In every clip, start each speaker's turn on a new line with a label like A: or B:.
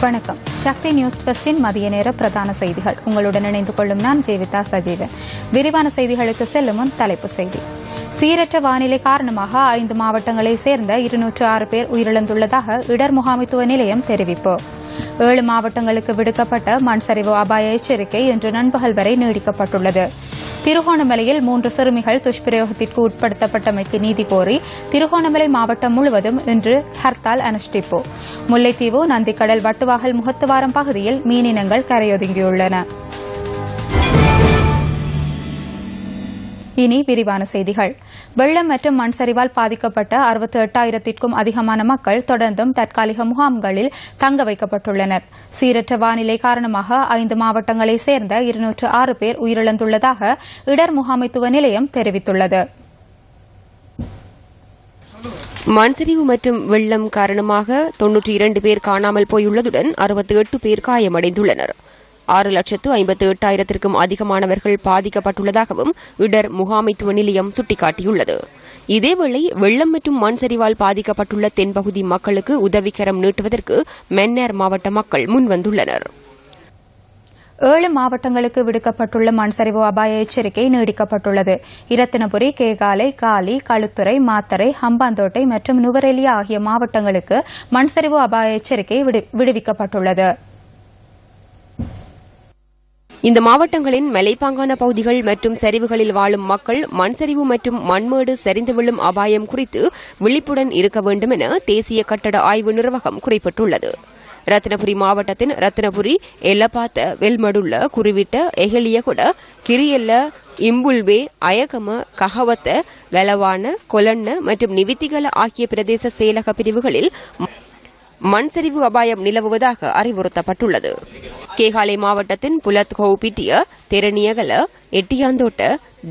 A: வணக்கம். சக்தி நியூஸ் ஃபர்ஸ்டின் மதிய நேர பிரதான செய்திகள். உங்களுடன் இணைந்து கொள்ளும் நான் ஜீவிதா சஜீவன். விரிவான செய்திகளுக்கு செல்லும் முன் தலைப்புச் செய்தி. சீரற்ற வானிலை காரணமாக 5 மாவட்டங்களைச் சேர்ந்த 206 பேர் உயிரிழந்துள்ளதாக இடர் முகாமைத்துவ நிலையம் தெரிவிப்பு. 7 மாவட்டங்களுக்கு விடுக்கப்பட்ட மண் சரிவு அபாய எச்சரிக்கை இன்று நண்பகல் வரை நீடிக்கப்பட்டுள்ளது. திருகோணமலையில் 3 சிறுமிகள் துஷ்பிரயோகத்திற்கு உட்படுத்தப்பட்டமைக்கு நீதி கோரி திருகோணமலை மாவட்டம் முழுவதும் இன்று ஹர்த்தால் அனுஷ்டிப்பு. முல்லைத்தீவு நந்திக்கடல் வட்டுவாகல் முகத்துவாரம் பகுதியில் மீனினங்கள் கரையொதுங்கியுள்ளன. இனி விரிவான செய்திகள். வெள்ளம் மற்றும் மண் சரிவால் பாதிக்கப்பட்ட 68,000க்கும் அதிகமான மக்கள் தொடர்ந்தும் தற்காலிக முகாம்களில் தங்க வைக்கப்பட்டுள்ளனர். சீரற்ற வானிலை காரணமாக 5 மாவட்டங்களைச் சேர்ந்த 206 பேர் உயிரிழந்துள்ளதாக இடர் முகாமைத்துவ நிலையம் தெரிவித்துள்ளது.
B: மண்சரிவு மற்றும் வெள்ளம் காரணமாக 92 பேர் காணாமல் போயுள்ளதுடன் 68 பேர் காயமடைந்துள்ளனர். 6,58,000க்கும் அதிகமானவர்கள் பாதிக்கப்பட்டுள்ளதாகவும் இடர் முகாமைத்துவ நிலையம் சுட்டிக்காட்டியுள்ளது. இதேவேளை வெள்ளம் மற்றும் மண் சரிவால் பாதிக்கப்பட்டுள்ள தென்பகுதி மக்களுக்கு உதவிக்கரம் நீட்டுவதற்கு மன்னார் மாவட்ட மக்கள் முன்வந்துள்ளனர்.
A: 7 மாவட்டங்களுக்கு விடுக்கப்பட்டுள்ள மண் சரிவு அபாய எச்சரிக்கை நீடிக்கப்பட்டுள்ளது. இரத்தினபுரி, கேகாலை, காலி, களுத்துறை, மாத்தறை, ஹம்பாந்தோட்டை மற்றும் நுவரெலியா ஆகிய மாவட்டங்களுக்கு மண் சரிவு அபாய எச்சரிக்கை விடுவிக்கப்பட்டுள்ளது.
B: இந்த மாவட்டங்களின் மலைப்பாங்கான பகுதிகள் மற்றும் சரிவுகளில் வாழும் மக்கள் மண் சரிவு மற்றும் மண்மேடு சரிந்து விழும் அபாயம் குறித்து விழிப்புடன் இருக்க வேண்டும் என தேசிய கட்டட ஆய்வு நிர்வாகம் குறிப்பிட்டுள்ளது. ரத்தினபுரி மாவட்டத்தின் ரத்தினபுரி, எல்லப்பாத்த, வெல்மடுள்ள, குறிவிட்ட, எகலியகொட, கிரியல்ல, இம்புல்வே, அயகம, கஹவத்த, வெலவான, கொலண்ண மற்றும் நிவித்திகல ஆகிய பிரதேச செயலக பிரிவுகளில் மண் சரிவு அபாயம் நிலவுவதாக அறிவுறுத்தப்பட்டுள்ளது. கேகாலை மாவட்டத்தின் புலத்கோபிட்டிய, தெரணியகல, எட்டியாந்தோட்ட,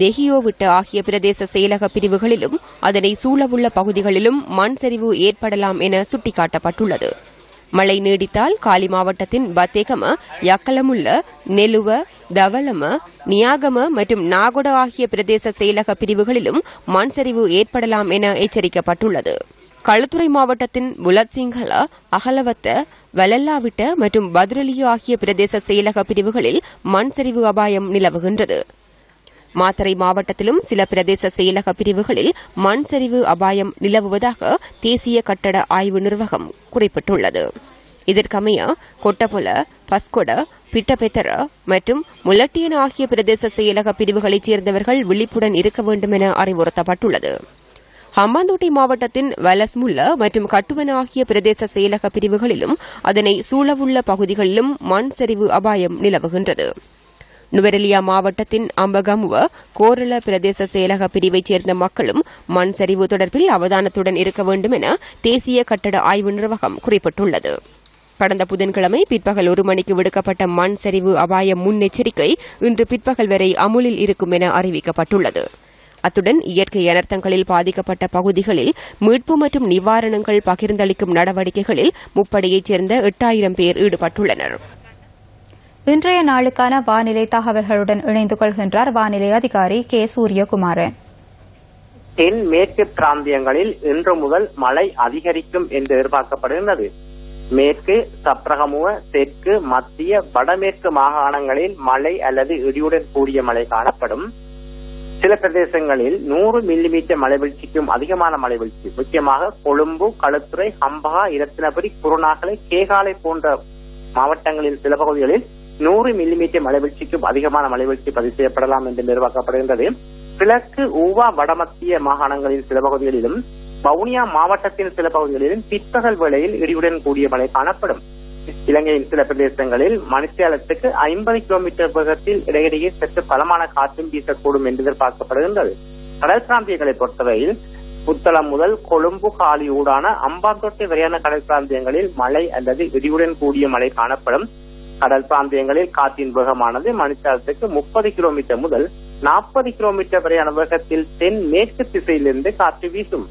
B: தெஹியோவிட்ட ஆகிய பிரதேச செயலக பிரிவுகளிலும் அதனை சூழவுள்ள பகுதிகளிலும் மண் சரிவு ஏற்படலாம் என சுட்டிக்காட்டப்பட்டுள்ளது. மழை நீடித்தால் காலி மாவட்டத்தின் பத்தேகம, யக்கலமுள்ள, நெலுவ, தவலம, நியாகம மற்றும் நாகொட ஆகிய பிரதேச செயலக பிரிவுகளிலும் மண் சரிவு ஏற்படலாம் என எச்சரிக்கப்பட்டுள்ளது. களுத்துறை மாவட்டத்தின் புலத்சிங்கல, அகலவத்த, வலல்லாவிட்ட மற்றும் பத்ரலியோ ஆகிய பிரதேச செயலக பிரிவுகளில் மண் சரிவு அபாயம் நிலவுகின்றது. மாத்தறை மாவட்டத்திலும் சில பிரதேச செயலக பிரிவுகளில் மண் சரிவு அபாயம் நிலவுவதாக தேசிய கட்டட ஆய்வு நிர்வாகம் குறிப்பிட்டுள்ளது. இதற்கமைய கொட்டபொல, பஸ்கொட, பிட்டபெத்தர மற்றும் முல்லட்டியன் ஆகிய பிரதேச செயலக பிரிவுகளைச் சேர்ந்தவர்கள் விழிப்புடன் இருக்க வேண்டும் என அறிவுறுத்தப்பட்டுள்ளது. ஹம்பாந்தோட்டை மாவட்டத்தின் வலஸ்முல்ல மற்றும் கட்டுவன ஆகிய பிரதேச செயலக பிரிவுகளிலும் அதனை சூழவுள்ள பகுதிகளிலும் மண் சரிவு அபாயம் நிலவுகின்றது. நுவரெலியா மாவட்டத்தின் அம்பகமுவ, கோரள பிரதேச செயலக பிரிவைச் சேர்ந்த மக்களும் மண் சரிவு தொடர்பில் அவதானத்துடன் இருக்க வேண்டும் என தேசிய கட்டட ஆய்வு நிர்வாகம் குறிப்பிட்டுள்ளது. கடந்த புதன்கிழமை பிற்பகல் 1 மணிக்கு விடுக்கப்பட்ட மண் சரிவு அபாய முன்னெச்சரிக்கை இன்று பிற்பகல் வரை அமுலில் இருக்கும் என அறிவிக்கப்பட்டுள்ளது. அத்துடன் இயற்கை அனர்த்தங்களில் பாதிக்கப்பட்ட பகுதிகளில் மீட்பு மற்றும் நிவாரணங்கள் பகிர்ந்தளிக்கும் நடவடிக்கைகளில் முப்படையைச் சேர்ந்த 8,000 பேர் ஈடுபட்டுள்ளனர்.
A: இன்றைய நாளுக்கான வானிலை தகவல்களுடன் இணைந்து கொள்கின்றார் வானிலை அதிகாரி கே. சூரியகுமாரன்.
C: தென் மேற்கு பிராந்தியங்களில் இன்று முதல் மழை அதிகரிக்கும் என்று எதிர்பார்க்கப்படுகிறது. மேற்கு, சப்ரகமுவ, தெற்கு, மத்திய, வடமேற்கு மாகாணங்களில் மழை அல்லது இடியுடன் கூடிய மழை காணப்படும். சில பிரதேசங்களில் 100 மில்லிமீட்டர் மழைவீழ்ச்சிக்கும் அதிகமான மழைவீழ்ச்சி, முக்கியமாக கொழும்பு, களுத்துறை, ஹம்பகா, இரத்தினபுரி, குருநாகலை, கேகாலை போன்ற மாவட்டங்களில் சில பகுதிகளில் 100 மில்லிமீட்டர் மழைவீழ்ச்சிக்கும் அதிகமான மழைவீழ்ச்சி பதிவு செய்யப்படலாம் என்று எதிர்பார்க்கப்படுகின்றது. கிழக்கு, ஊவா, வடமத்திய மாகாணங்களின் சில பகுதிகளிலும் வவுனியா மாவட்டத்தின் சில பகுதிகளிலும் பிற்பகல் வேளையில் இடியுடன் கூடிய மழை காணப்படும். இலங்கையின் சில பிரதேசங்களில் மணித்தியாலத்துக்கு 50 கிலோமீட்டர் வேகத்தில் இடையிடையே சற்று பலமான காற்றும் வீசக்கூடும் என்று எதிர்பார்க்கப்படுகின்றது. கடல் பிராந்தியங்களை பொறுத்தவரையில் புத்தளம் முதல் கொழும்பு, காலி ஊடான அம்பாந்தோட்டை வரையான கடல் பிராந்தியங்களில் மழை அல்லது இடியுடன் கூடிய மழை காணப்படும். கடல் பிராந்தியங்களில் காற்றின் வேகமானது மணித்தியாலத்துக்கு 30 கிலோமீட்டர் முதல் 40 கிலோமீட்டர் வரையான வேகத்தில் தென் மேற்கு திசையிலிருந்து காற்று வீசும்.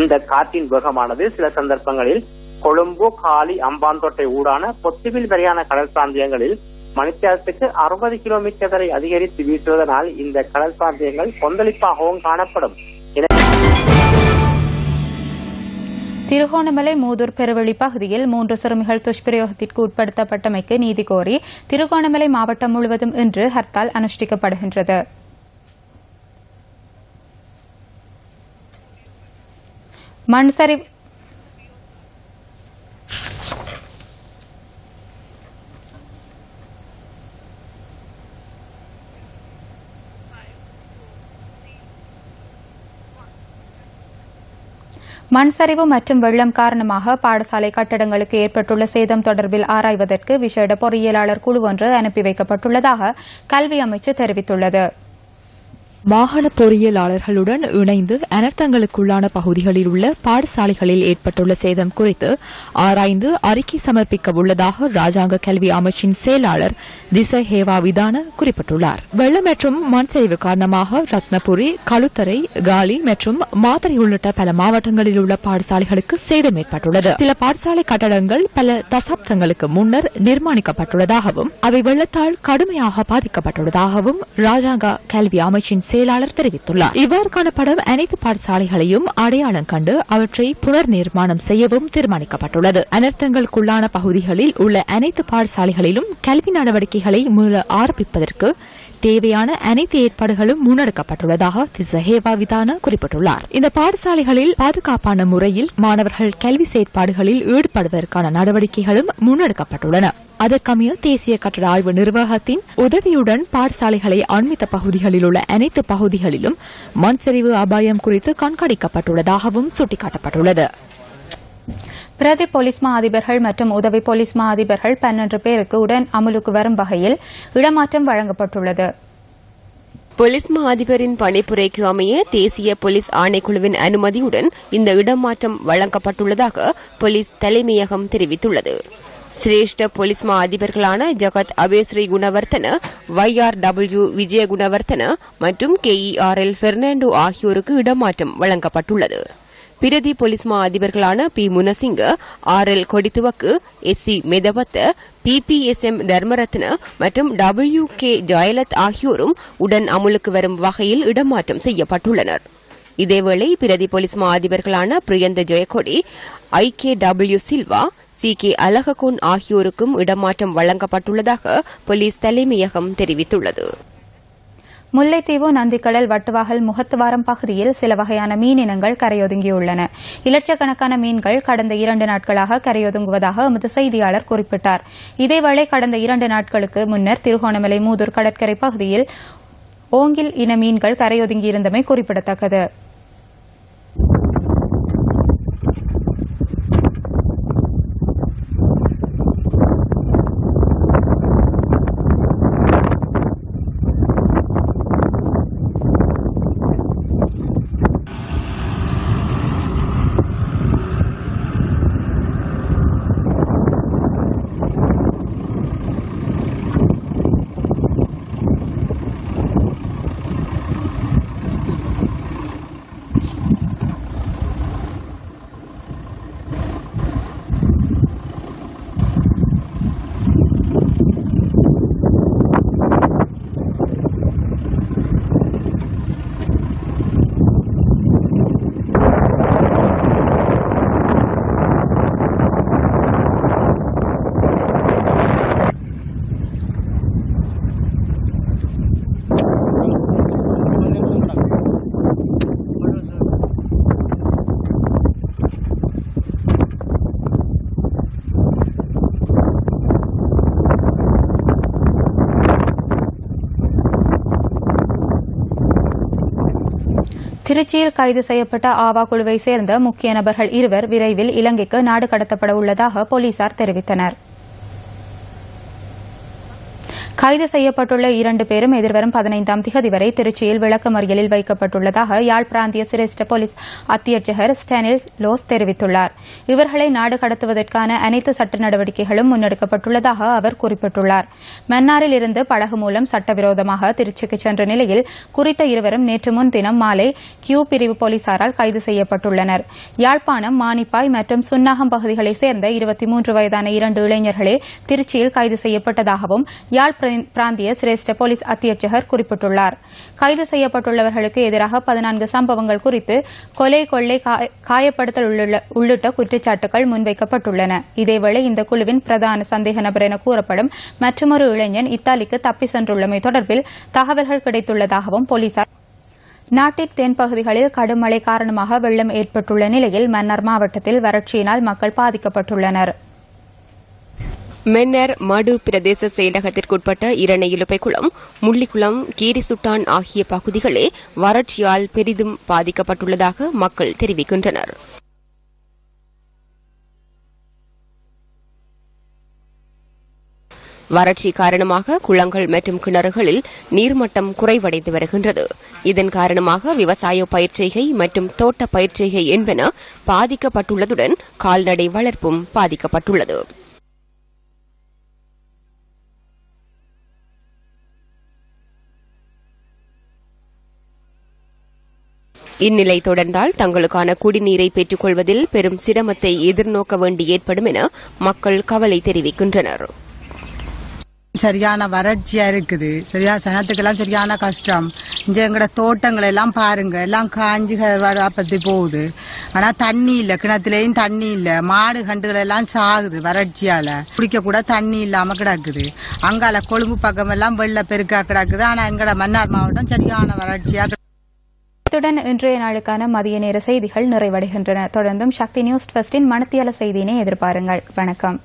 C: இந்த காற்றின் வேகமானது சில சந்தர்ப்பங்களில் கொழும்பு, காலி, அம்பாந்தோட்டை ஊடான பொத்துவில் வரையான கடல் பிராந்தியங்களில் மணித்தியாலத்துக்கு 60 கிலோமீட்டர் வரை அதிகரித்து வீசுவதனால் இந்த கடல் பிராந்தியங்கள் கொந்தளிப்பாகவும் காணப்படும்.
A: திருகோணமலை மூதூர் பெருவெளி பகுதியில் 3 சிறுமிகள் துஷ்பிரயோகத்திற்கு உட்படுத்தப்பட்டமைக்கு நீதி கோரி திருகோணமலை மாவட்டம் முழுவதும் இன்று ஹர்த்தால் அனுஷ்டிக்கப்படுகின்றது. மண்சரிவு மண்சரிவு மற்றும் வெள்ளம் காரணமாக பாடசாலை கட்டடங்களுக்கு ஏற்பட்டுள்ள சேதம் தொடர்பில் ஆராய்வதற்கு விசேட பொறியியலாளர் குழு ஒன்று அனுப்பி வைக்கப்பட்டுள்ளதாக கல்வி அமைச்சு தெரிவித்துள்ளது.
D: மாகாண பொறியியலாளர்களுடன் இணைந்து அனர்த்தங்களுக்குள்ளான பகுதிகளில் உள்ள பாடசாலைகளில் ஏற்பட்டுள்ள சேதம் குறித்து ஆராய்ந்து அறிக்கை சமர்ப்பிக்க உள்ளதாக ராஜாங்க கல்வி அமைச்சின் செயலாளர் திசை ஹேவா விதான குறிப்பிட்டுள்ளார். வெள்ளம் மற்றும் மண் சரிவு காரணமாக ரத்னபுரி, களுத்தரை, காலி மற்றும் மாத்தறை உள்ளிட்ட பல மாவட்டங்களில் உள்ள பாடசாலைகளுக்கு சேதம் ஏற்பட்டுள்ளது. சில பாடசாலை கட்டடங்கள் பல தசாப்தங்களுக்கு முன்னர் நிர்மாணிக்கப்பட்டுள்ளதாகவும் அவை வெள்ளத்தால் கடுமையாக பாதிக்கப்பட்டுள்ளதாகவும் ராஜாங்க கல்வி அமைச்சின் செயலாளர் தெரிவித்துள்ளார். இவ்வாறு காணப்படும் அனைத்து பாடசாலைகளையும் அடையாளம் கண்டு அவற்றை புனர் நிர்மாணம் செய்யவும் தீர்மானிக்கப்பட்டுள்ளது. அனர்த்தங்களுக்குள்ளான பகுதிகளில் உள்ள அனைத்து பாடசாலைகளிலும் கல்வி நடவடிக்கைகளை மீள ஆரம்பிப்பதற்கு தேவையான அனைத்து ஏற்பாடுகளும் முன்னெடுக்கப்பட்டுள்ளதாக திசஹேவா விதான குறிப்பிட்டுள்ளார். இந்த பாடசாலைகளில் பாதுகாப்பான முறையில் மாணவர்கள் கல்வி செயற்பாடுகளில் ஈடுபடுவதற்கான நடவடிக்கைகளும் முன்னெடுக்கப்பட்டுள்ளன. அதற்கமைய தேசிய கட்டட ஆய்வு நிர்வாகத்தின் உதவியுடன் பாடசாலைகளை அண்மித்த பகுதிகளில் உள்ள அனைத்து பகுதிகளிலும் மண் சரிவு அபாயம் குறித்து கண்காணிக்கப்பட்டுள்ளதாகவும் சுட்டிக்காட்டப்பட்டுள்ளது.
A: பிரதி போலீஸ் மா அதிபர்கள் மற்றும் உதவி போலீஸ் மா அதிபர்கள் 12 பேருக்கு உடன் அமலுக்கு வரும் வகையில் இடமாற்றம் வழங்கப்பட்டுள்ளது.
B: போலீஸ் மா அதிபரின் பணிப்புரைக்கு அமைய தேசிய போலீஸ் ஆணைக்குழுவின் அனுமதியுடன் இந்த இடமாற்றம் வழங்கப்பட்டுள்ளதாக போலீஸ் தலைமையகம் தெரிவித்துள்ளது. சிரேஷ்ட போலீஸ் மா அதிபர்களான ஜகத் அபேஸ்ரீ குணவர்த்தன, YRW விஜய குணவர்த்தன மற்றும் KERL பெர்னாண்டோ ஆகியோருக்கு இடமாற்றம் வழங்கப்பட்டுள்ளது. பிரதி போலீஸ் மா அதிபர்களான P Munasinghe, RL Kodituwakku, SC மெதவத்த, PPSM Dharmaratne மற்றும் WK ஜயலத் ஆகியோரும் உடன் அமுலுக்கு வரும் வகையில் இடமாற்றம் செய்யப்பட்டுள்ளனர். இதேவேளை பிரதி போலீஸ் மா அதிபர்களான பிரியந்த ஜெயக்கொடி, IKW சில்வா, CK அழககோன் ஆகியோருக்கும் இடமாற்றம் வழங்கப்பட்டுள்ளதாக போலீஸ் தலைமையகம் தெரிவித்துள்ளது.
A: முல்லைத்தீவு நந்திக்கடல் வட்டுவாகல் முகத்துவாரம் பகுதியில் சில வகையான மீனினங்கள் கரையொதுங்கியுள்ளன. இலட்சக்கணக்கான மீன்கள் கடந்த 2 நாட்களாக கரையொதுங்குவதாக எமது செய்தியாளர் குறிப்பிட்டார். இதேவேளை கடந்த 2 நாட்களுக்கு முன்னர் திருகோணமலை மூதூர் கடற்கரை பகுதியில் ஓங்கில் இன மீன்கள் கரையொதுங்கியிருந்தமை குறிப்பிடத்தக்கது. திருச்சியில் கைது செய்யப்பட்ட ஆவா குழுவை சேர்ந்த முக்கிய நபர்கள் 2 விரைவில் இலங்கைக்கு நாடு கடத்தப்பட உள்ளதாக போலீசார் தெரிவித்தனர். கைது செய்யப்பட்டுள்ள 2 பேரும் எதிர்வரும் 15ஆம் திகதி வரை திருச்சியில் விளக்கமறியலில் வைக்கப்பட்டுள்ளதாக யாழ் பிராந்திய சிரேஷ்ட போலீஸ் அத்தியட்சகர் ஸ்டானில் லோஸ் தெரிவித்துள்ளார். இவர்களை நாடு கடத்துவதற்கான அனைத்து சட்ட நடவடிக்கைகளும் முன்னெடுக்கப்பட்டுள்ளதாக அவர் குறிப்பிட்டுள்ளார். மன்னாரில் இருந்து படகு மூலம் சட்டவிரோதமாக திருச்சிக்கு சென்ற நிலையில் குறித்த 2 நேற்று முன்தினம் மாலை கியூ பிரிவு போலீசாரால் கைது செய்யப்பட்டுள்ளனர். யாழ்ப்பாணம், மானிப்பாய் மற்றும் சுன்னாகம் பகுதிகளைச் சேர்ந்த 23 வயதான 2 இளைஞர்களே திருச்சியில் கைது செய்யப்பட்டதாகவும் யாழ் பிராந்திய சிரேஷ்ட போலீஸ் அத்தியட்சகர் குறிப்பிட்டுள்ளார். கைது செய்யப்பட்டுள்ளவர்களுக்கு எதிராக 14 சம்பவங்கள் குறித்து கொலை, கொள்ளை, காயப்படுத்தல் உள்ளிட்ட குற்றச்சாட்டுகள் முன்வைக்கப்பட்டுள்ளன. இதேவேளை இந்த குழுவின் பிரதான சந்தேக நபர் என கூறப்படும் மற்றொரு இளைஞன் இத்தாலிக்கு தப்பி சென்றுள்ளமை தொடர்பில் தகவல்கள் கிடைத்துள்ளதாகவும் போலீசார். நாட்டின் தென்பகுதிகளில் கடும் மழை காரணமாக வெள்ளம் ஏற்பட்டுள்ள நிலையில் மன்னார் மாவட்டத்தில் வறட்சியினால் மக்கள் பாதிக்கப்பட்டுள்ளனர்.
B: மன்னார் மடு பிரதேச செயலகத்திற்குட்பட்ட இரணையிலுப்பைக்குளம், முள்ளிக்குளம், கீரிசுட்டான் ஆகிய பகுதிகளே வறட்சியால் பெரிதும் பாதிக்கப்பட்டுள்ளதாக மக்கள் தெரிவிக்கின்றனர். வறட்சி காரணமாக குளங்கள் மற்றும் கிணறுகளில் நீர்மட்டம் குறைவடைந்து வருகின்றது. இதன் காரணமாக விவசாய பயிர்ச்செய்கை மற்றும் தோட்ட பயிர்ச்செய்கை என்பன பாதிக்கப்பட்டுள்ளதுடன் கால்நடை வளர்ப்பும் பாதிக்கப்பட்டுள்ளது. இந்நிலை தொடர்ந்தால் தங்களுக்கான குடிநீரை பெற்றுக் கொள்வதில் பெரும் சிரமத்தை எதிர்நோக்க வேண்டி ஏற்படும் என மக்கள் கவலை தெரிவிக்கின்றனர்.
E: சரியான வறட்சியா இருக்குது. சனத்துக்கெல்லாம் சரியான கஷ்டம். இங்க எங்கட தோட்டங்கள் எல்லாம் பாருங்க, எல்லாம் காஞ்சி பத்தி போகுது. ஆனா தண்ணி இல்ல, கிணத்துலயும் தண்ணி இல்ல. மாடு கண்டுகள் எல்லாம் சாகுது வறட்சியால. குடிக்க கூட தண்ணி இல்லாம கிடக்குது. அங்கால கொழும்பு பக்கம் எல்லாம் வெள்ள பெருக்கா கிடக்குது. ஆனா எங்கட மன்னார் மாவட்டம் சரியான வறட்சியா.
A: இத்துடன் இன்றைய நாளுக்கான மதிய நேர செய்திகள் நிறைவடைகின்றன. தொடர்ந்தும் சக்தி நியூஸ் ட்வஸ்டின் மணித்தியால செய்தியினை எதிர்பாருங்கள். வணக்கம்.